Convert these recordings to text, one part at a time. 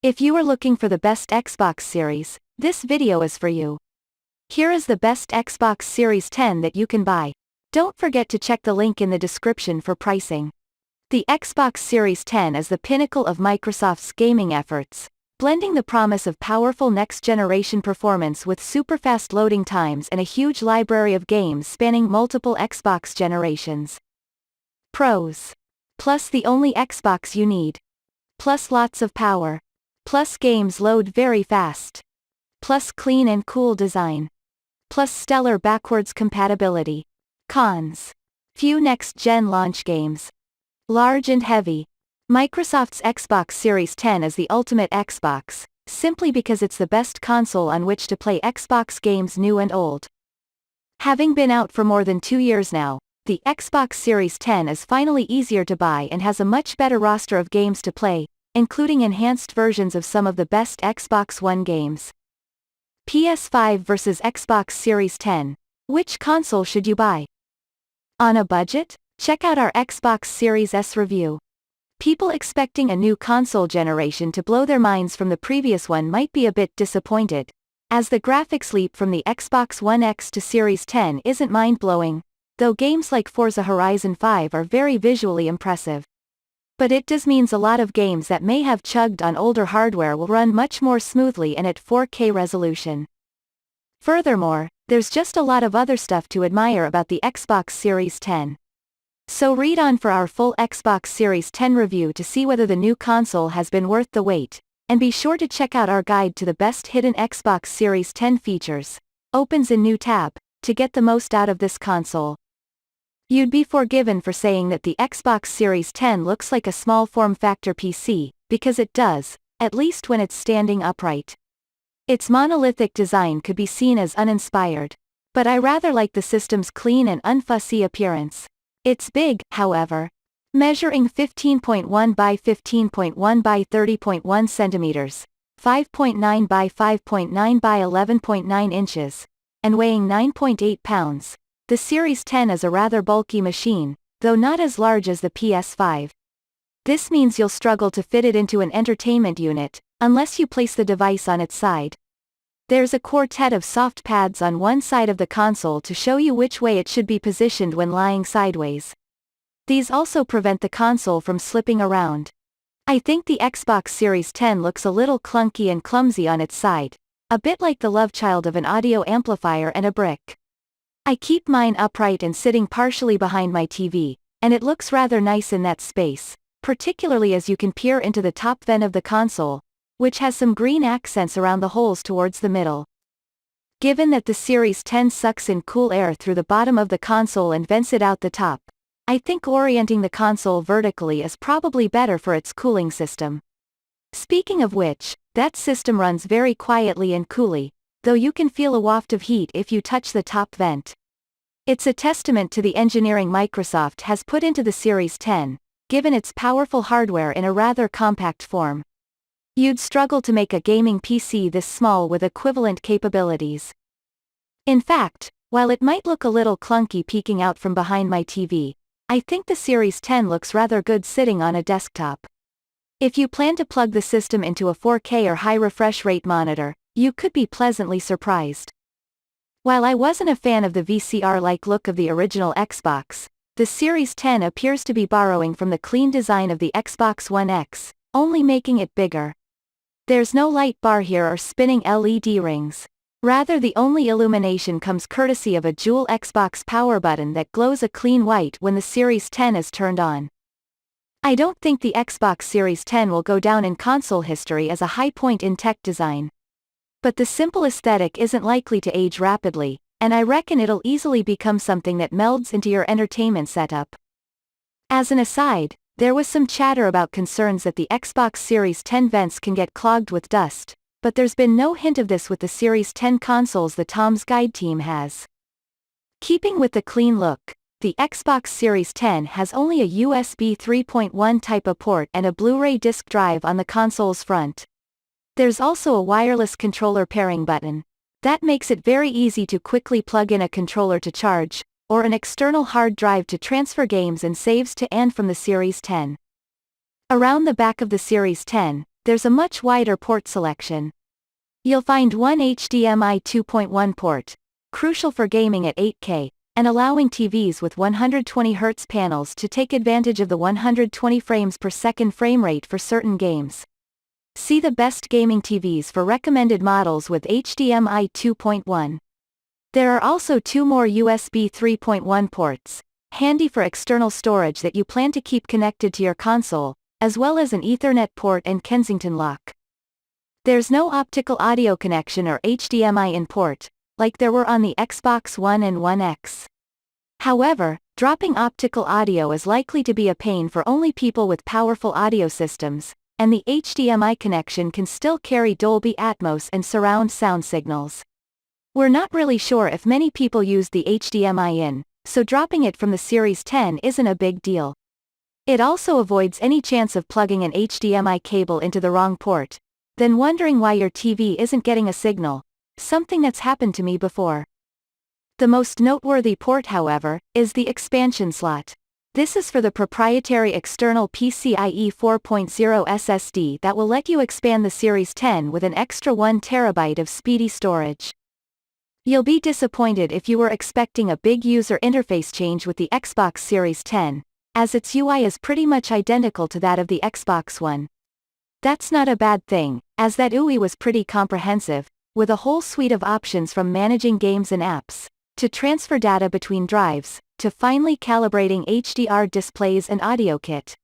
If you are looking for the best Xbox series, this video is for you. Here is the best Xbox Series 10 that you can buy. Don't forget to check the link in the description for pricing. The Xbox Series 10 is the pinnacle of Microsoft's gaming efforts, blending the promise of powerful next-generation performance with super-fast loading times and a huge library of games spanning multiple Xbox generations. Pros. Plus the only Xbox you need. Plus lots of power. Plus games load very fast. Plus clean and cool design. Plus stellar backwards compatibility. Cons. Few next-gen launch games. Large and heavy. Microsoft's Xbox Series 10 is the ultimate Xbox, simply because it's the best console on which to play Xbox games new and old. Having been out for more than 2 years now, the Xbox Series 10 is finally easier to buy and has a much better roster of games to play, including enhanced versions of some of the best Xbox One games. PS5 vs Xbox Series 10. Which console should you buy? On a budget? Check out our Xbox Series S review. People expecting a new console generation to blow their minds from the previous one might be a bit disappointed, as the graphics leap from the Xbox One X to Series 10 isn't mind-blowing, though games like Forza Horizon 5 are very visually impressive. But it does mean a lot of games that may have chugged on older hardware will run much more smoothly and at 4K resolution. Furthermore, there's just a lot of other stuff to admire about the Xbox Series 10. So read on for our full Xbox Series 10 review to see whether the new console has been worth the wait, and be sure to check out our guide to the best hidden Xbox Series 10 features, opens in new tab, to get the most out of this console. You'd be forgiven for saying that the Xbox Series 10 looks like a small form-factor PC, because it does, at least when it's standing upright. Its monolithic design could be seen as uninspired, but I rather like the system's clean and unfussy appearance. It's big, however, measuring 15.1 by 15.1 by 30.1 centimeters, 5.9 by 5.9 by 11.9 inches, and weighing 9.8 pounds. The Series 10 is a rather bulky machine, though not as large as the PS5. This means you'll struggle to fit it into an entertainment unit, unless you place the device on its side. There's a quartet of soft pads on one side of the console to show you which way it should be positioned when lying sideways. These also prevent the console from slipping around. I think the Xbox Series 10 looks a little clunky and clumsy on its side, a bit like the love child of an audio amplifier and a brick. I keep mine upright and sitting partially behind my TV, and it looks rather nice in that space, particularly as you can peer into the top vent of the console, which has some green accents around the holes towards the middle. Given that the Series 10 sucks in cool air through the bottom of the console and vents it out the top, I think orienting the console vertically is probably better for its cooling system. Speaking of which, that system runs very quietly and coolly, though you can feel a waft of heat if you touch the top vent. It's a testament to the engineering Microsoft has put into the Series 10, given its powerful hardware in a rather compact form. You'd struggle to make a gaming PC this small with equivalent capabilities. In fact, while it might look a little clunky peeking out from behind my TV, I think the Series 10 looks rather good sitting on a desktop. If you plan to plug the system into a 4K or high refresh rate monitor, you could be pleasantly surprised. While I wasn't a fan of the VCR-like look of the original Xbox, the Series 10 appears to be borrowing from the clean design of the Xbox One X, only making it bigger. There's no light bar here or spinning LED rings. Rather, the only illumination comes courtesy of a dual Xbox power button that glows a clean white when the Series 10 is turned on. I don't think the Xbox Series 10 will go down in console history as a high point in tech design. But the simple aesthetic isn't likely to age rapidly, and I reckon it'll easily become something that melds into your entertainment setup. As an aside, there was some chatter about concerns that the Xbox Series 10 vents can get clogged with dust, but there's been no hint of this with the Series 10 consoles the Tom's Guide team has. Keeping with the clean look, the Xbox Series 10 has only a USB 3.1 type A port and a Blu-ray disc drive on the console's front. There's also a wireless controller pairing button. That makes it very easy to quickly plug in a controller to charge, or an external hard drive to transfer games and saves to and from the Series 10. Around the back of the Series 10, there's a much wider port selection. You'll find one HDMI 2.1 port, crucial for gaming at 8K, and allowing TVs with 120Hz panels to take advantage of the 120 frames per second frame rate for certain games. See the best gaming TVs for recommended models with HDMI 2.1. There are also two more USB 3.1 ports, handy for external storage that you plan to keep connected to your console, as well as an Ethernet port and Kensington lock. There's no optical audio connection or HDMI in port, like there were on the Xbox One and One X. However, dropping optical audio is likely to be a pain for only people with powerful audio systems, and the HDMI connection can still carry Dolby Atmos and surround sound signals. We're not really sure if many people use the HDMI in, so dropping it from the Series 10 isn't a big deal. It also avoids any chance of plugging an HDMI cable into the wrong port, then wondering why your TV isn't getting a signal, something that's happened to me before. The most noteworthy port, however, is the expansion slot. This is for the proprietary external PCIe 4.0 SSD that will let you expand the Series 10 with an extra 1 TB of speedy storage. You'll be disappointed if you were expecting a big user interface change with the Xbox Series 10, as its UI is pretty much identical to that of the Xbox One. That's not a bad thing, as that UI was pretty comprehensive, with a whole suite of options from managing games and apps, to transfer data between drives, to finally calibrating HDR displays and audio kit.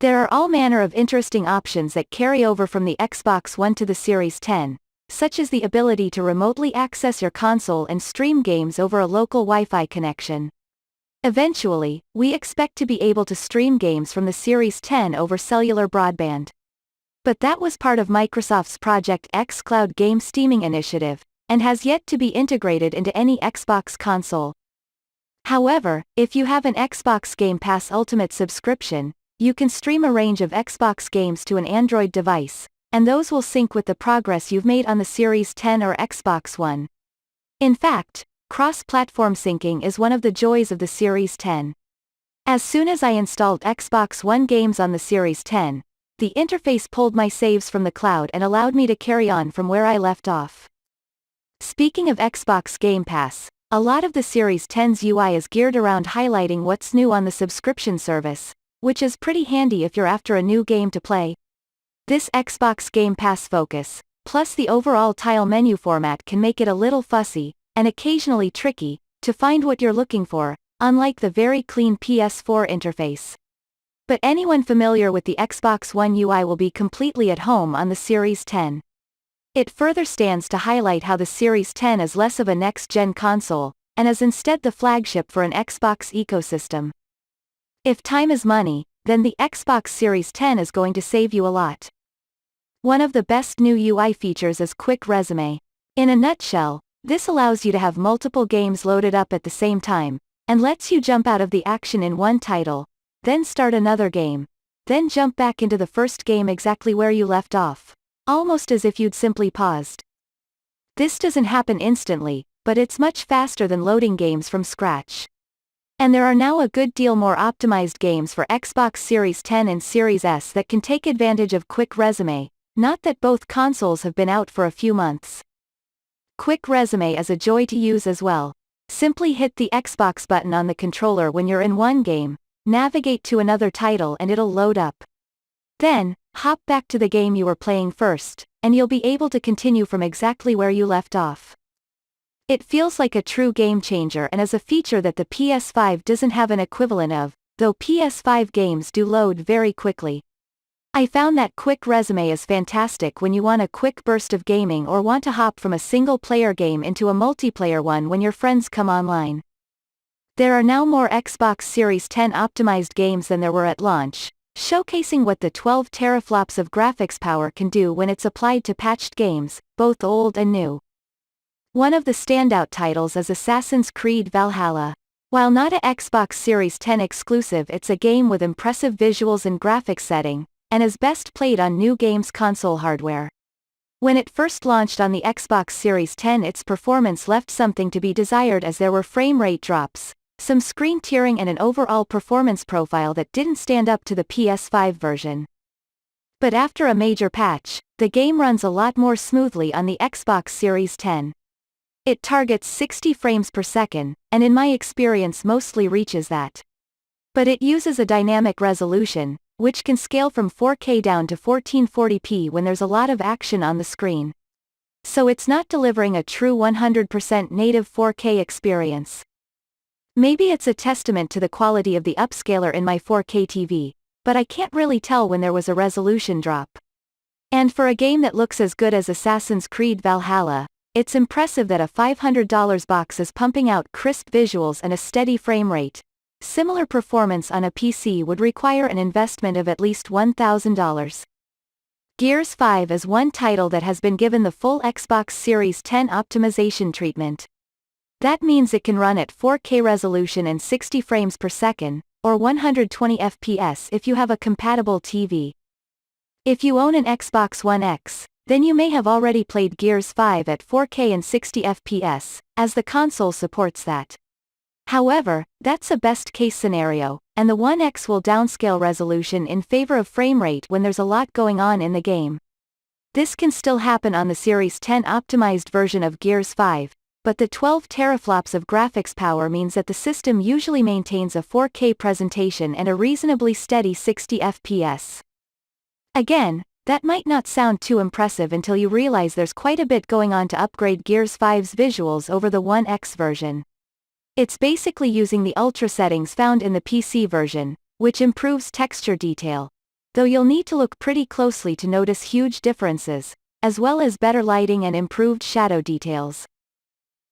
There are all manner of interesting options that carry over from the Xbox One to the Series 10, such as the ability to remotely access your console and stream games over a local Wi-Fi connection. Eventually, we expect to be able to stream games from the Series 10 over cellular broadband. But that was part of Microsoft's Project X Cloud game streaming initiative, and has yet to be integrated into any Xbox console. However, if you have an Xbox Game Pass Ultimate subscription, you can stream a range of Xbox games to an Android device, and those will sync with the progress you've made on the Series 10 or Xbox One. In fact, cross-platform syncing is one of the joys of the Series 10. As soon as I installed Xbox One games on the Series 10, the interface pulled my saves from the cloud and allowed me to carry on from where I left off. Speaking of Xbox Game Pass, a lot of the Series 10's UI is geared around highlighting what's new on the subscription service, which is pretty handy if you're after a new game to play. This Xbox Game Pass focus, plus the overall tile menu format, can make it a little fussy, and occasionally tricky, to find what you're looking for, unlike the very clean PS4 interface. But anyone familiar with the Xbox One UI will be completely at home on the Series 10. It further stands to highlight how the Series 10 is less of a next-gen console, and is instead the flagship for an Xbox ecosystem. If time is money, then the Xbox Series 10 is going to save you a lot. One of the best new UI features is Quick Resume. In a nutshell, this allows you to have multiple games loaded up at the same time, and lets you jump out of the action in one title, then start another game, then jump back into the first game exactly where you left off, almost as if you'd simply paused. This doesn't happen instantly, but it's much faster than loading games from scratch. And there are now a good deal more optimized games for Xbox Series 10 and Series S that can take advantage of Quick Resume, not that both consoles have been out for a few months. Quick Resume is a joy to use as well. Simply hit the Xbox button on the controller when you're in one game, navigate to another title and it'll load up. Then, hop back to the game you were playing first, and you'll be able to continue from exactly where you left off. It feels like a true game changer and is a feature that the PS5 doesn't have an equivalent of, though PS5 games do load very quickly. I found that Quick Resume is fantastic when you want a quick burst of gaming or want to hop from a single-player game into a multiplayer one when your friends come online. There are now more Xbox Series 10 optimized games than there were at launch, showcasing what the 12 teraflops of graphics power can do when it's applied to patched games, both old and new. One of the standout titles is Assassin's Creed Valhalla. While not a Xbox Series 10 exclusive, it's a game with impressive visuals and graphics setting, and is best played on new games console hardware. When it first launched on the Xbox Series 10, its performance left something to be desired, as there were frame rate drops, some screen tearing and an overall performance profile that didn't stand up to the PS5 version. But after a major patch, the game runs a lot more smoothly on the Xbox Series 10. It targets 60 frames per second, and in my experience mostly reaches that. But it uses a dynamic resolution, which can scale from 4K down to 1440p when there's a lot of action on the screen. So it's not delivering a true 100% native 4K experience. Maybe it's a testament to the quality of the upscaler in my 4K TV, but I can't really tell when there was a resolution drop. And for a game that looks as good as Assassin's Creed Valhalla, it's impressive that a $500 box is pumping out crisp visuals and a steady frame rate. Similar performance on a PC would require an investment of at least $1,000. Gears 5 is one title that has been given the full Xbox Series 10 optimization treatment. That means it can run at 4K resolution and 60 frames per second, or 120 FPS if you have a compatible TV. If you own an Xbox One X, then you may have already played Gears 5 at 4K and 60 FPS, as the console supports that. However, that's a best-case scenario, and the One X will downscale resolution in favor of frame rate when there's a lot going on in the game. This can still happen on the Series 10 optimized version of Gears 5, but the 12 teraflops of graphics power means that the system usually maintains a 4K presentation and a reasonably steady 60 FPS. Again, that might not sound too impressive until you realize there's quite a bit going on to upgrade Gears 5's visuals over the One X version. It's basically using the Ultra settings found in the PC version, which improves texture detail, though you'll need to look pretty closely to notice huge differences, as well as better lighting and improved shadow details.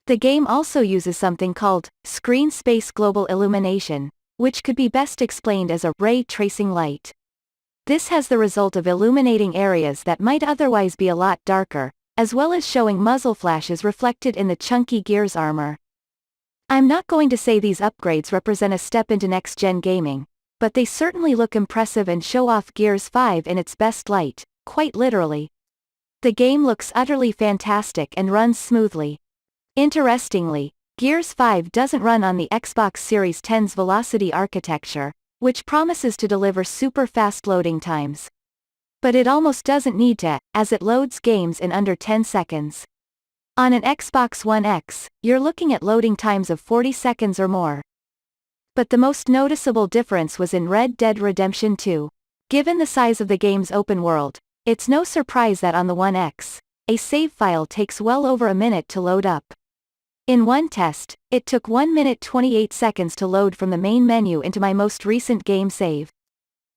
The game also uses something called screen space global illumination, which could be best explained as a ray tracing light. This has the result of illuminating areas that might otherwise be a lot darker, as well as showing muzzle flashes reflected in the chunky Gears armor. I'm not going to say these upgrades represent a step into next-gen gaming, but they certainly look impressive and show off Gears 5 in its best light, quite literally. The game looks utterly fantastic and runs smoothly. Interestingly, Gears 5 doesn't run on the Xbox Series 10's Velocity architecture, which promises to deliver super fast loading times. But it almost doesn't need to, as it loads games in under 10 seconds. On an Xbox One X, you're looking at loading times of 40 seconds or more. But the most noticeable difference was in Red Dead Redemption 2. Given the size of the game's open world, it's no surprise that on the One X, a save file takes well over a minute to load up. In one test, it took 1 minute 28 seconds to load from the main menu into my most recent game save.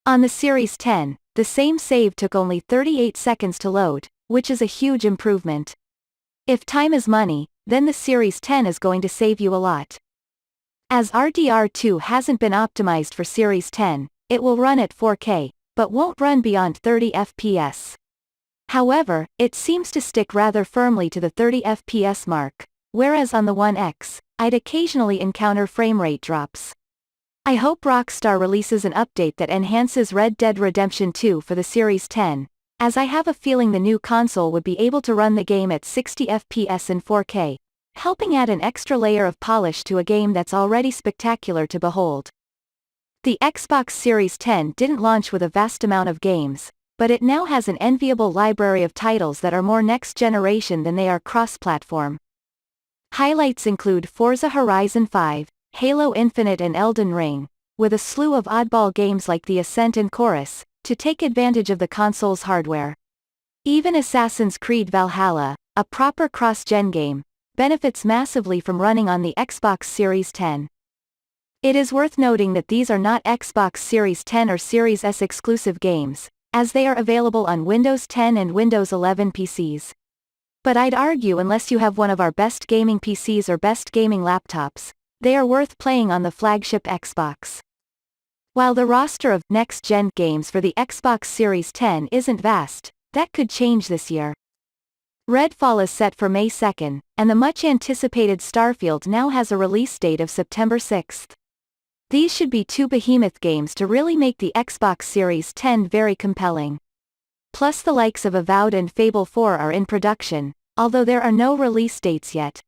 On the Series 10, the same save took only 38 seconds to load, which is a huge improvement. If time is money, then the Series 10 is going to save you a lot. As RDR2 hasn't been optimized for Series 10, it will run at 4K, but won't run beyond 30 FPS. However, it seems to stick rather firmly to the 30 FPS mark. Whereas on the One X, I'd occasionally encounter frame rate drops. I hope Rockstar releases an update that enhances Red Dead Redemption 2 for the Series 10, as I have a feeling the new console would be able to run the game at 60 FPS in 4K, helping add an extra layer of polish to a game that's already spectacular to behold. The Xbox Series 10 didn't launch with a vast amount of games, but it now has an enviable library of titles that are more next generation than they are cross-platform. Highlights include Forza Horizon 5, Halo Infinite and Elden Ring, with a slew of oddball games like The Ascent and Chorus, to take advantage of the console's hardware. Even Assassin's Creed Valhalla, a proper cross-gen game, benefits massively from running on the Xbox Series 10. It is worth noting that these are not Xbox Series 10 or Series S exclusive games, as they are available on Windows 10 and Windows 11 PCs. But I'd argue unless you have one of our best gaming PCs or best gaming laptops, they are worth playing on the flagship Xbox. While the roster of next-gen games for the Xbox Series 10 isn't vast, that could change this year. Redfall is set for May 2nd, and the much-anticipated Starfield now has a release date of September 6th. These should be two behemoth games to really make the Xbox Series 10 very compelling. Plus the likes of Avowed and Fable 4 are in production, although there are no release dates yet.